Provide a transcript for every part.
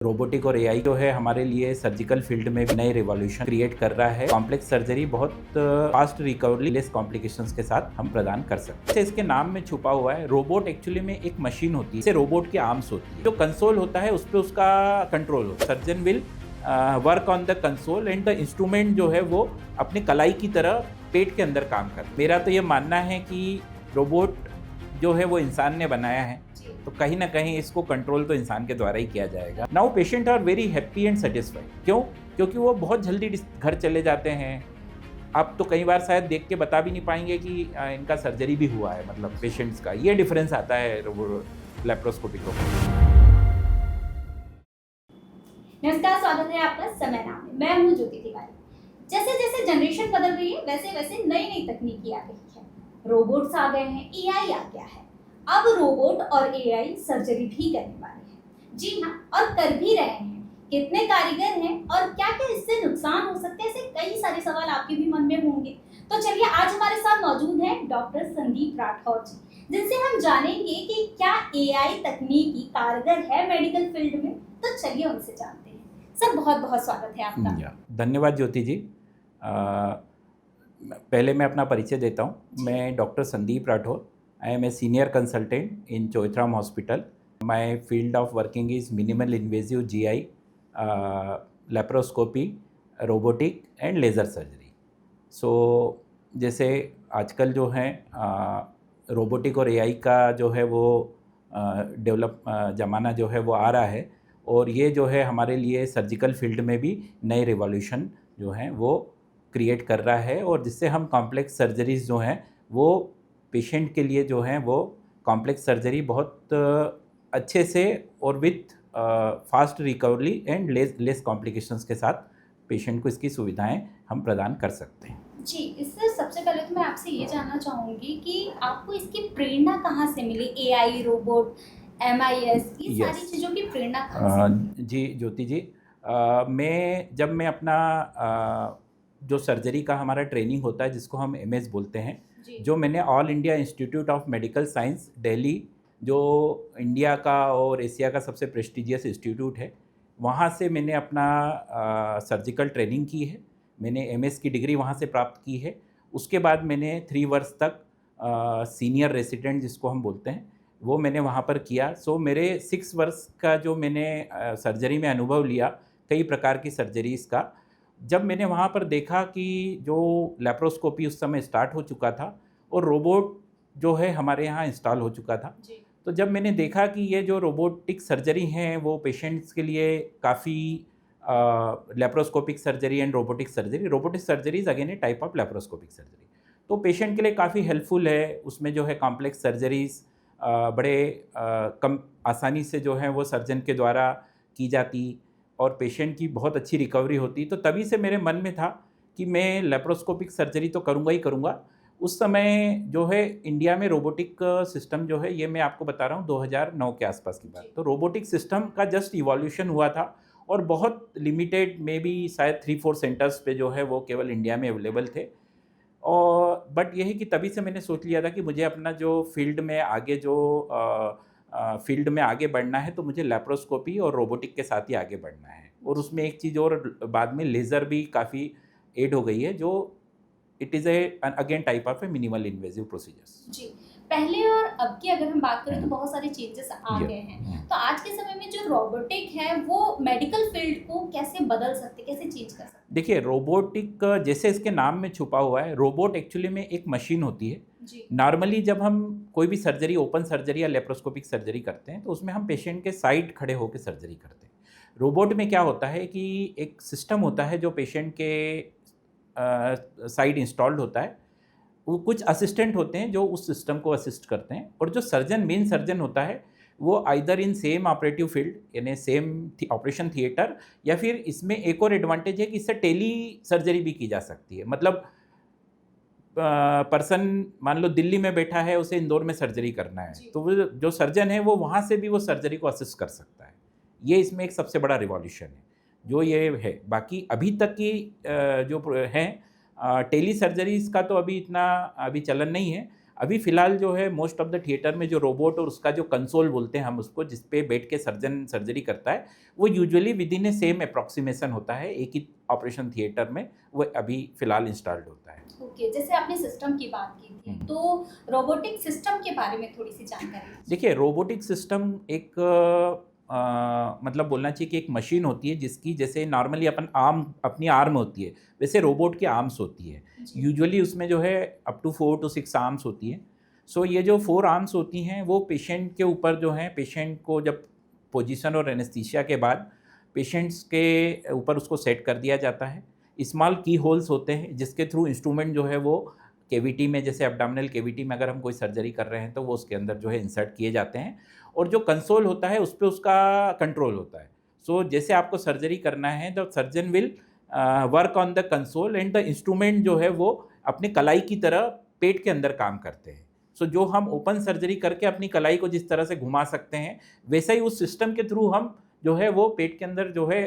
Robotic और AI जो है हमारे लिए सर्जिकल फील्ड में भी नई रिवॉल्यूशन क्रिएट कर रहा है। कॉम्प्लेक्स सर्जरी बहुत फास्ट रिकवरी लेस कॉम्प्लिकेशंस के साथ हम प्रदान कर सकते हैं। इसके नाम में छुपा हुआ है, रोबोट एक्चुअली में एक मशीन होती है, इसे रोबोट की आर्म्स होती है। जो कंसोल होता है उस पर उसका कंट्रोल होता है। Surgeon will work on the console and the instrument जो है वो अपनी कलाई की तरह पेट के अंदर काम करता है। मेरा तो ये मानना है कि रोबोट जो है वो इंसान ने बनाया है, तो कहीं ना कहीं इसको कंट्रोल तो इंसान के द्वारा ही किया जाएगा। Now patient are very happy and satisfied. क्यों? क्योंकि वो बहुत जल्दी घर चले जाते हैं। आप तो कई बार शायद देख के बता भी नहीं पाएंगे कि इनका सर्जरी भी हुआ है, मतलब पेशेंट्स का ये डिफरेंस आता है लेप्रोस्कोपी को। नमस्कार, स्वागत है आपका समय नाम में। मैं हूँ ज्योति तिवारी। जैसे जैसे जनरेशन बदल रही है वैसे वैसे नई नई तकनीकी आ रही है। रोबोट्स आ गए हैं, एआई आ गया है। अब रोबोट और एआई सर्जरी भी करने वाले हैं। जी हाँ, और कर भी रहे हैं। कितने कारीगर हैं और क्या क्या इससे नुकसान हो सकते हैं, ऐसे कई सारे सवाल आपके भी मन में होंगे। तो चलिए, आज हमारे साथ मौजूद हैं डॉक्टर संदीप राठौर जी, जिनसे हम जानेंगे कि क्या एआई तकनीकी कारगर है मेडिकल फील्ड में। तो चलिए उनसे जानते हैं। सर, बहुत बहुत स्वागत है आपका। धन्यवाद ज्योति जी। पहले मैं अपना परिचय देता हूँ। मैं doctor Sandeep Rathore. I am a senior consultant in Choithram Hospital. My field of working is minimal invasive GI, laparoscopy, robotic and laser surgery. So जैसे आजकल जो है रोबोटिक और एआई का जो है वो ज़माना जो है वो आ रहा है, और ये जो है हमारे लिए सर्जिकल फील्ड में भी नए रिवॉल्यूशन जो है वो क्रिएट कर रहा है, और जिससे हम कॉम्प्लेक्स सर्जरीज जो हैं वो पेशेंट के लिए जो है वो कॉम्प्लेक्स सर्जरी बहुत अच्छे से और with fast recovery and less complications के साथ पेशेंट को इसकी सुविधाएं हम प्रदान कर सकते हैं। जी, इससे सबसे पहले तो मैं आपसे ये जानना चाहूँगी कि आपको इसकी प्रेरणा कहाँ से मिली? एआई, रोबोट, एमआईएस, ये सारी चीज़ों की प्रेरणा कहाँ से मिली? जी ज्योति जी, जब मैं अपना जो सर्जरी का हमारा ट्रेनिंग होता है जिसको हम एमएस बोलते हैं, जो मैंने all India institute of medical science Delhi, जो इंडिया का और एशिया का सबसे प्रेस्टिजियस इंस्टीट्यूट है, वहाँ से मैंने अपना सर्जिकल ट्रेनिंग की है। मैंने एमएस की डिग्री वहाँ से प्राप्त की है। उसके बाद मैंने 3 वर्ष तक सीनियर रेसिडेंट जिसको हम बोलते हैं वो मैंने वहाँ पर किया। सो मेरे 6 वर्ष का जो मैंने सर्जरी में अनुभव लिया कई प्रकार की सर्जरीज़ का, जब मैंने वहाँ पर देखा कि जो लेप्रोस्कोपी उस समय स्टार्ट हो चुका था और रोबोट जो है हमारे यहाँ इंस्टॉल हो चुका था, तो जब मैंने देखा कि ये जो रोबोटिक सर्जरी हैं वो पेशेंट्स के लिए काफ़ी laparoscopic surgery and robotic surgery is again A type of laparoscopic surgery, तो पेशेंट के लिए काफ़ी हेल्पफुल है। उसमें जो है कॉम्प्लेक्स सर्जरीज़ बड़े कम आसानी से जो है वो सर्जन के द्वारा की जाती और पेशेंट की बहुत अच्छी रिकवरी होती। तो तभी से मेरे मन में था कि मैं लेप्रोस्कोपिक सर्जरी तो करूँगा ही करूँगा। उस समय जो है इंडिया में रोबोटिक सिस्टम जो है, ये मैं आपको बता रहा हूँ 2009 के आसपास की बात, तो रोबोटिक सिस्टम का जस्ट इवोल्यूशन हुआ था और बहुत लिमिटेड में भी शायद 3-4 सेंटर्स पे जो है वो केवल इंडिया में अवेलेबल थे। और बट यही कि तभी से मैंने सोच लिया था कि मुझे अपना जो फील्ड में आगे बढ़ना है, तो मुझे लेप्रोस्कोपी और रोबोटिक के साथ ही आगे बढ़ना है। और उसमें एक चीज़ और बाद में लेज़र भी काफ़ी ऐड हो गई है, जो it is again type of a minimal invasive procedures. जी, पहले और अब की अगर हम बात करें तो बहुत सारे चेंजेस आ गए हैं। तो आज के समय में जो रोबोटिक है वो मेडिकल फील्ड को कैसे बदल सकते, कैसे चेंज कर सकते? देखिए, रोबोटिक जैसे इसके नाम में छुपा हुआ है, रोबोट एक्चुअली में एक मशीन होती है। नॉर्मली जब हम कोई भी सर्जरी, ओपन सर्जरी या लेप्रोस्कोपिक सर्जरी करते हैं तो उसमें हम पेशेंट के साइड खड़े होकर सर्जरी करते हैं। रोबोट में क्या होता है कि एक सिस्टम होता है जो पेशेंट के साइड इंस्टॉल्ड होता है। वो कुछ असिस्टेंट होते हैं जो उस सिस्टम को असिस्ट करते हैं, और जो सर्जन, मेन सर्जन होता है, वो either in same operative field यानी सेम ऑपरेशन थिएटर, या फिर इसमें एक और एडवांटेज है कि इससे टेली सर्जरी भी की जा सकती है। मतलब पर्सन मान लो दिल्ली में बैठा है, उसे इंदौर में सर्जरी करना है, तो वो जो सर्जन है वो वहाँ से भी वो सर्जरी को असिस्ट कर सकता है। ये इसमें एक सबसे बड़ा रिवॉल्यूशन है जो ये है। बाकी अभी तक की जो है टेली सर्जरीज़ का तो अभी इतना चलन नहीं है। अभी फ़िलहाल जो है मोस्ट ऑफ द थिएटर में जो रोबोट और उसका जो कंसोल बोलते हैं हम उसको, जिस पे बैठ के सर्जन सर्जरी करता है, वो usually with in A same approximation होता है एक ही ऑपरेशन थिएटर में, वो अभी फ़िलहाल इंस्टॉल्ड होता है। ओके, जैसे आपने सिस्टम की बात की थी, तो रोबोटिक सिस्टम के बारे में थोड़ी सी जानकारी दीजिए। देखिए, रोबोटिक सिस्टम एक मतलब बोलना चाहिए कि एक मशीन होती है जिसकी जैसे नॉर्मली अपनी आर्म होती है, वैसे रोबोट की आर्म्स होती है। जी। यूजुअली उसमें जो है अप टू 4 टू 6 आर्म्स होती हैं। सो ये जो 4 आर्म्स होती हैं वो पेशेंट के ऊपर जो है, पेशेंट को जब पोजीशन और एनेस्थीसिया के बाद पेशेंट्स के ऊपर उसको सेट कर दिया जाता है। स्मॉल की होल्स होते हैं जिसके थ्रू इंस्ट्रूमेंट जो है वो केविटी में, जैसे एब्डोमिनल केविटी में अगर हम कोई सर्जरी कर रहे हैं तो वो उसके अंदर जो है इंसर्ट किए जाते हैं, और जो कंसोल होता है उस पे उसका कंट्रोल होता है। सो जैसे आपको सर्जरी करना है the surgeon will work on the console and the instrument जो है वो अपने कलाई की तरह पेट के अंदर काम करते हैं। सो जो हम ओपन सर्जरी करके अपनी कलाई को जिस तरह से घुमा सकते हैं, वैसे ही उस सिस्टम के थ्रू हम जो है वो पेट के अंदर जो है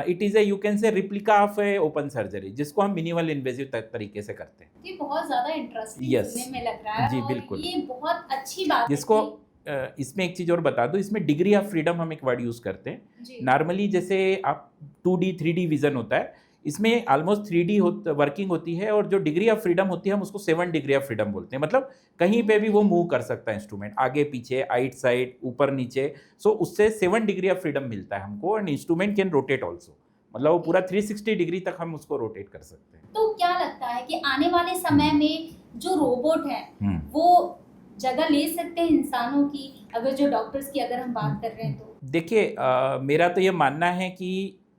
it is A you can say replica of A open surgery, जिसको हम मिनिमल इन्वेजिव तरीके से करते हैं। ये बहुत ज़्यादा इंटरेस्टिंग Yes. सुनने में लग रहा है जी, और बिल्कुल। ये बहुत अच्छी बात है जिसको कि- इसमें एक चीज़ और बता दूँ, इसमें डिग्री ऑफ फ्रीडम हम एक वर्ड यूज़ करते हैं। जी। नॉर्मली जैसे आप 2D 3D विज़न होता है, इसमें ऑलमोस्ट 3D वर्किंग होती है, और जो डिग्री ऑफ फ्रीडम होती है हम उसको 7 डिग्री ऑफ फ्रीडम बोलते हैं। मतलब कहीं पे भी वो मूव कर सकता है इंस्ट्रूमेंट, आगे पीछे, आइट साइड, ऊपर नीचे। सो उससे 7 डिग्री ऑफ फ्रीडम मिलता है हमको, and instrument can rotate also, मतलब वो पूरा 360 डिग्री तक हम उसको रोटेट कर सकते हैं। तो क्या लगता है कि आने वाले समय में जो रोबोट है वो जगह ले सकते हैं इंसानों की, अगर जो डॉक्टर्स की अगर हम बात कर रहे हैं तो? देखिए, मेरा तो ये मानना है कि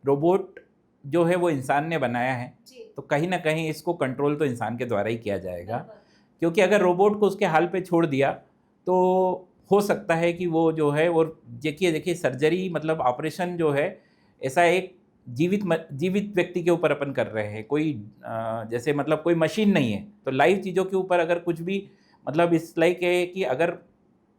रोबोट जो है वो इंसान ने बनाया है, जी। तो कहीं ना कहीं इसको कंट्रोल तो इंसान के द्वारा ही किया जाएगा। बिल्कुल। क्योंकि अगर रोबोट को उसके हाल पे छोड़ दिया तो हो सकता है कि वो जो है, और देखिए सर्जरी मतलब ऑपरेशन जो है ऐसा एक जीवित व्यक्ति के ऊपर अपन कर रहे हैं, कोई जैसे मतलब कोई मशीन नहीं है, तो लाइव चीज़ों के ऊपर अगर कुछ भी मतलब इस लाइक है कि अगर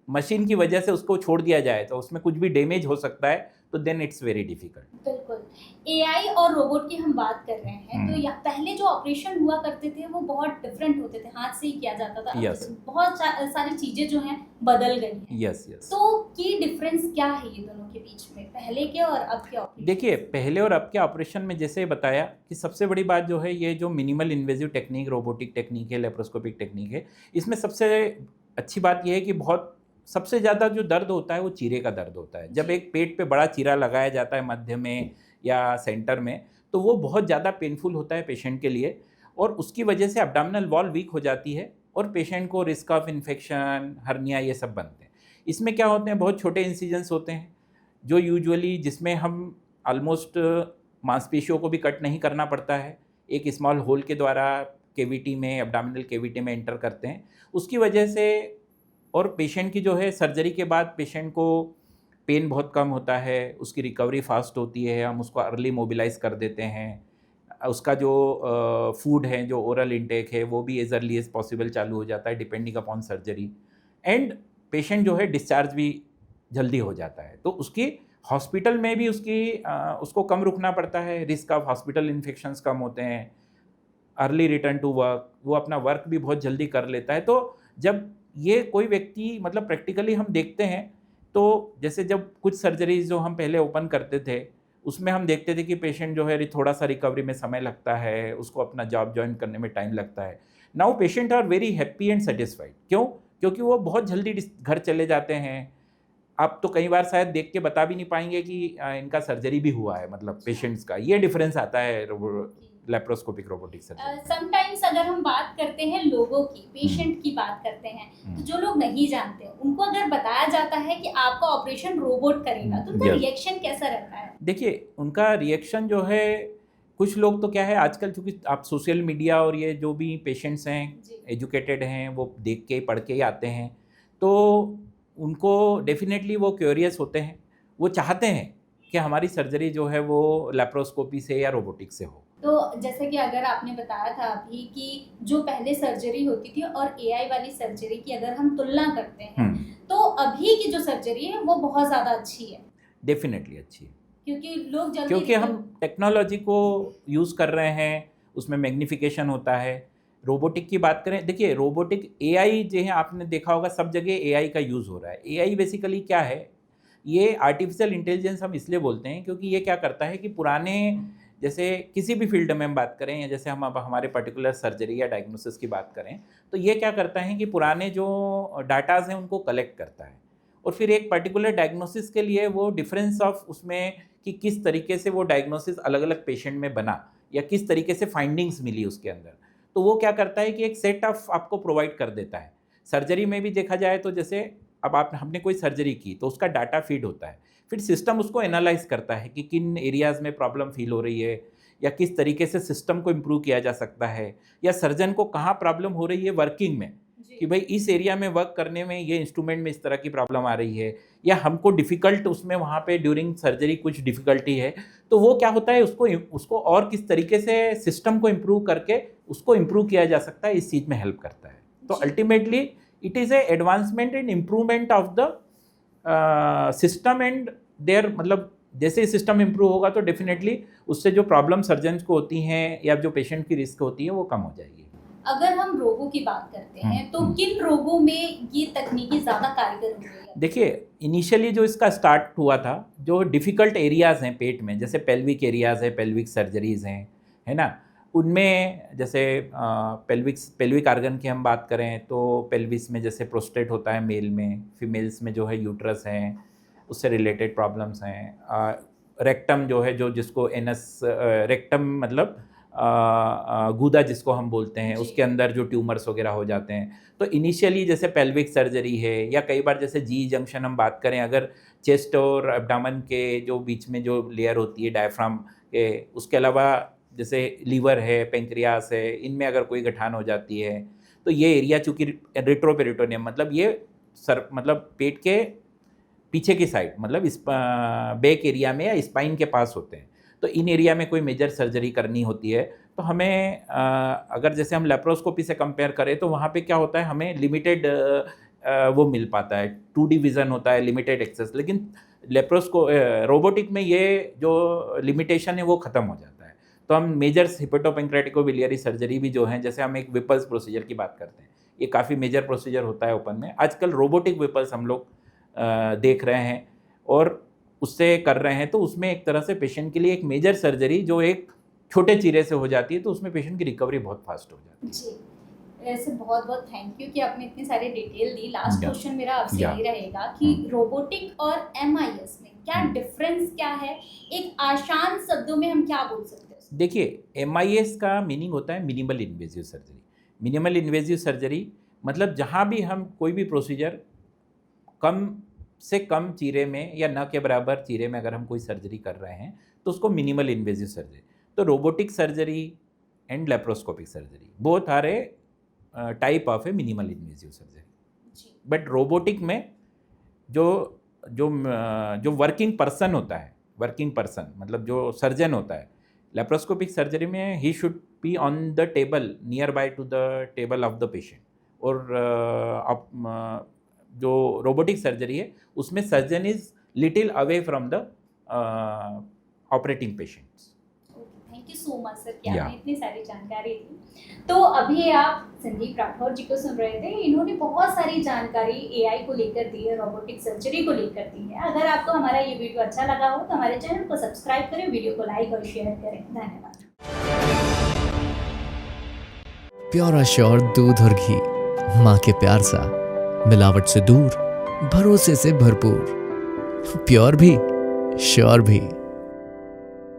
मशीन की वजह से उसको छोड़ दिया जाए तो उसमें कुछ भी डैमेज हो सकता है, तो देन इट्स वेरी डिफिकल्ट। बिल्कुल। एआई और रोबोट की हम बात कर रहे हैं, तो हम्म। पहले जो ऑपरेशन हुआ करते थे वो बहुत डिफरेंट होते थे, हाथ से ही किया जाता था। अब Yes. बहुत सारी चीजें जो हैं बदल गई हैं। Yes yes. तो की डिफरेंस क्या है ये दोनों के बीच में, पहले के और अब के ऑपरेशन? देखिए, पहले और अब के ऑपरेशन में जैसे बताया कि सबसे बड़ी बात जो है ये जो minimal invasive technique, robotic technique है, लेप्रोस्कोपिक टेक्निक है, इसमें सबसे अच्छी बात यह है कि बहुत सबसे ज़्यादा जो दर्द होता है वो चीरे का दर्द होता है। जब एक पेट पे बड़ा चीरा लगाया जाता है मध्य में या सेंटर में, तो वो बहुत ज़्यादा पेनफुल होता है पेशेंट के लिए, और उसकी वजह से एब्डोमिनल वॉल वीक हो जाती है और पेशेंट को रिस्क ऑफ इन्फेक्शन, हर्निया, ये सब बनते हैं। इसमें क्या होते हैं, बहुत छोटे इंसिजन्स होते हैं जो यूजुअली जिसमें हम ऑलमोस्ट मांसपेशियों को भी कट नहीं करना पड़ता है, एक स्मॉल होल के द्वारा केविटी में, एब्डोमिनल केविटी में एंटर करते हैं। उसकी वजह से और पेशेंट की जो है सर्जरी के बाद पेशेंट को पेन बहुत कम होता है, उसकी रिकवरी फास्ट होती है, हम उसको अर्ली मोबिलाइज कर देते हैं। उसका जो फूड है, जो ओरल इंटेक है, वो भी एज अर्ली एज पॉसिबल चालू हो जाता है depending upon surgery, and patient जो है डिस्चार्ज भी जल्दी हो जाता है। तो उसकी हॉस्पिटल में भी उसको कम रुकना पड़ता है, रिस्क ऑफ हॉस्पिटल इन्फेक्शंस कम होते हैं, अर्ली रिटर्न टू वर्क, वो अपना वर्क भी बहुत जल्दी कर लेता है। तो जब ये कोई व्यक्ति मतलब प्रैक्टिकली हम देखते हैं, तो जैसे जब कुछ सर्जरीज जो हम पहले ओपन करते थे उसमें हम देखते थे कि पेशेंट जो है थोड़ा सा रिकवरी में समय लगता है, उसको अपना जॉब ज्वाइन करने में टाइम लगता है। Now patient are very happy and satisfied. क्यों? क्योंकि वो बहुत जल्दी घर चले जाते हैं। आप तो कई बार शायद देख के बता भी नहीं पाएंगे कि इनका सर्जरी भी हुआ है, मतलब पेशेंट्स का ये डिफरेंस आता है लेप्रोस्कोपिक रोबोटिक सर्जरी। समटाइम्स अगर हम बात करते हैं लोगों की, पेशेंट की बात करते हैं, तो जो लोग नहीं जानते उनको अगर बताया जाता है कि आपका ऑपरेशन रोबोट करेगा, तो उनका Yes. रिएक्शन कैसा रहता है? देखिए, उनका रिएक्शन जो है, कुछ लोग तो क्या है आजकल चूँकि आप सोशल मीडिया और ये जो भी पेशेंट्स हैं जी। एजुकेटेड हैं, वो देख के पढ़ के ही आते हैं, तो उनको डेफिनेटली वो क्यूरियस होते हैं, वो चाहते हैं कि हमारी सर्जरी जो है वो लेप्रोस्कोपी से या रोबोटिक से हो। तो जैसे कि अगर आपने बताया था अभी कि जो पहले सर्जरी होती थी और एआई वाली सर्जरी की अगर हम तुलना करते हैं, तो अभी की जो सर्जरी है वो बहुत ज़्यादा अच्छी है। डेफिनेटली अच्छी है, क्योंकि लोग जल्दी क्योंकि हम टेक्नोलॉजी को यूज़ कर रहे हैं, उसमें मैग्नीफिकेशन होता है। रोबोटिक की बात करें, देखिए रोबोटिक एआई जो है आपने देखा होगा सब जगह एआई का यूज़ हो रहा है। एआई बेसिकली क्या है, ये आर्टिफिशियल इंटेलिजेंस हम इसलिए बोलते हैं क्योंकि ये क्या करता है कि पुराने जैसे किसी भी फील्ड में हम बात करें या जैसे हम अब हमारे पर्टिकुलर सर्जरी या डायग्नोसिस की बात करें, तो ये क्या करता है कि पुराने जो डाटाज हैं उनको कलेक्ट करता है और फिर एक पर्टिकुलर डायग्नोसिस के लिए वो डिफरेंस ऑफ उसमें कि किस तरीके से वो डायग्नोसिस अलग अलग पेशेंट में बना या किस तरीके से फाइंडिंग्स मिली उसके अंदर, तो वो क्या करता है कि एक सेट ऑफ आपको प्रोवाइड कर देता है। सर्जरी में भी देखा जाए तो जैसे अब हमने कोई सर्जरी की तो उसका डाटा फीड होता है, फिर सिस्टम उसको एनालाइज करता है कि किन एरियाज़ में प्रॉब्लम फील हो रही है या किस तरीके से सिस्टम को इम्प्रूव किया जा सकता है या सर्जन को कहाँ प्रॉब्लम हो रही है वर्किंग में कि भाई इस एरिया में वर्क करने में ये इंस्ट्रूमेंट में इस तरह की प्रॉब्लम आ रही है या हमको डिफ़िकल्ट उसमें वहाँ पे ड्यूरिंग सर्जरी कुछ डिफ़िकल्टी है, तो वो क्या होता है उसको और किस तरीके से सिस्टम को इम्प्रूव करके उसको इम्प्रूव किया जा सकता है, इस चीज़ में हेल्प करता है। तो ultimately it is a advancement and improvement of the system and there, मतलब जैसे ही सिस्टम इम्प्रूव होगा तो डेफिनेटली उससे जो प्रॉब्लम सर्जन्स को होती हैं या जो पेशेंट की रिस्क होती है वो कम हो जाएगी। अगर हम रोगों की बात करते हैं तो किन रोगों में ये तकनीकी ज़्यादा कारगर हो रही है? देखिए इनिशियली जो इसका स्टार्ट हुआ था, जो डिफ़िकल्ट एरियाज़ हैं पेट में, जैसे पेल्विक एरियाज़ है, पेल्विक सर्जरीज़ हैं, है ना, उनमें जैसे पेल्विक आर्गन की हम बात करें तो पेल्विस में जैसे प्रोस्टेट होता है मेल में, फीमेल्स में जो है यूट्रस हैं, उससे रिलेटेड प्रॉब्लम्स हैं। रेक्टम जो है, जो जिसको एनस रेक्टम मतलब गूदा जिसको हम बोलते हैं, उसके अंदर जो ट्यूमर्स वगैरह हो जाते हैं, तो इनिशियली जैसे पेल्विक सर्जरी है या कई बार जैसे जी जंक्शन हम बात करें, अगर चेस्ट और एब्डामन के जो बीच में जो लेयर होती है डायफ्राम के, उसके अलावा जैसे लीवर है, पेंक्रियास है, इनमें अगर कोई गठान हो जाती है तो ये एरिया चूँकि रेट्रोपेरिटोनियम मतलब ये मतलब पेट के पीछे की साइड, मतलब इस बैक एरिया में या स्पाइन के पास होते हैं, तो इन एरिया में कोई मेजर सर्जरी करनी होती है तो हमें अगर जैसे हम लेप्रोस्कोपी से कंपेयर करें तो वहाँ पे क्या होता है, हमें लिमिटेड वो मिल पाता है, 2D विज़न होता है, लिमिटेड एक्सेस, लेकिन रोबोटिक में ये जो लिमिटेशन है वो ख़त्म हो जाता है। तो हम मेजर हिपेटोपेंक्रेटिकोबिलियरी सर्जरी भी जो है, जैसे हम एक विपल्स प्रोसीजर की बात करते हैं, ये काफ़ी मेजर प्रोसीजर होता है ओपन में। आजकल रोबोटिक विपल्स हम लोग देख रहे हैं और उससे कर रहे हैं, तो उसमें एक तरह से पेशेंट के लिए एक मेजर सर्जरी जो एक छोटे चीरे से हो जाती है, तो उसमें पेशेंट की रिकवरी बहुत फास्ट हो जाती है। जी, ऐसे बहुत बहुत थैंक यू कि आपने इतनी सारी डिटेल दी। लास्ट क्वेश्चन मेरा आपसे यही रहेगा कि रोबोटिक और एमआईएस में क्या डिफरेंस क्या है, एक आसान शब्दों में हम क्या बोल सकते हैं? देखिए एमआईएस का मीनिंग होता है minimal invasive surgery. Minimal invasive surgery मतलब जहाँ भी हम कोई भी प्रोसीजर कम से कम चीरे में या न के बराबर चीरे में अगर हम कोई सर्जरी कर रहे हैं तो उसको मिनिमल इन्वेजिव सर्जरी। तो robotic surgery and laparoscopic surgery both are a type of a minimal invasive surgery. But robotic में जो जो जो वर्किंग पर्सन होता है, वर्किंग पर्सन मतलब जो सर्जन होता है, लेप्रोस्कोपिक सर्जरी में he should be on the table near by two the table of the patient, और जो रोबोटिक सर्जरी है उसमें surgeon is little away from the operating patients. Thank you so much sir कि आपने इतनी सारी जानकारी दी। तो अभी आप संदीप राठौर जी को सुन रहे थे, इन्होंने बहुत सारी जानकारी एआई को लेकर दी है, रोबोटिक सर्जरी को लेकर दी है। अगर आपको हमारा ये वीडियो अच्छा लगा हो तो हमारे चैनल को सब्सक्राइब करें, वीडियो को लाइक और शेयर करें। धन्यवाद। प्योर श्योर दूध और घी, माँ के प्यार सा, मिलावट से दूर, भरोसे से भरपूर, प्योर भी श्योर भी।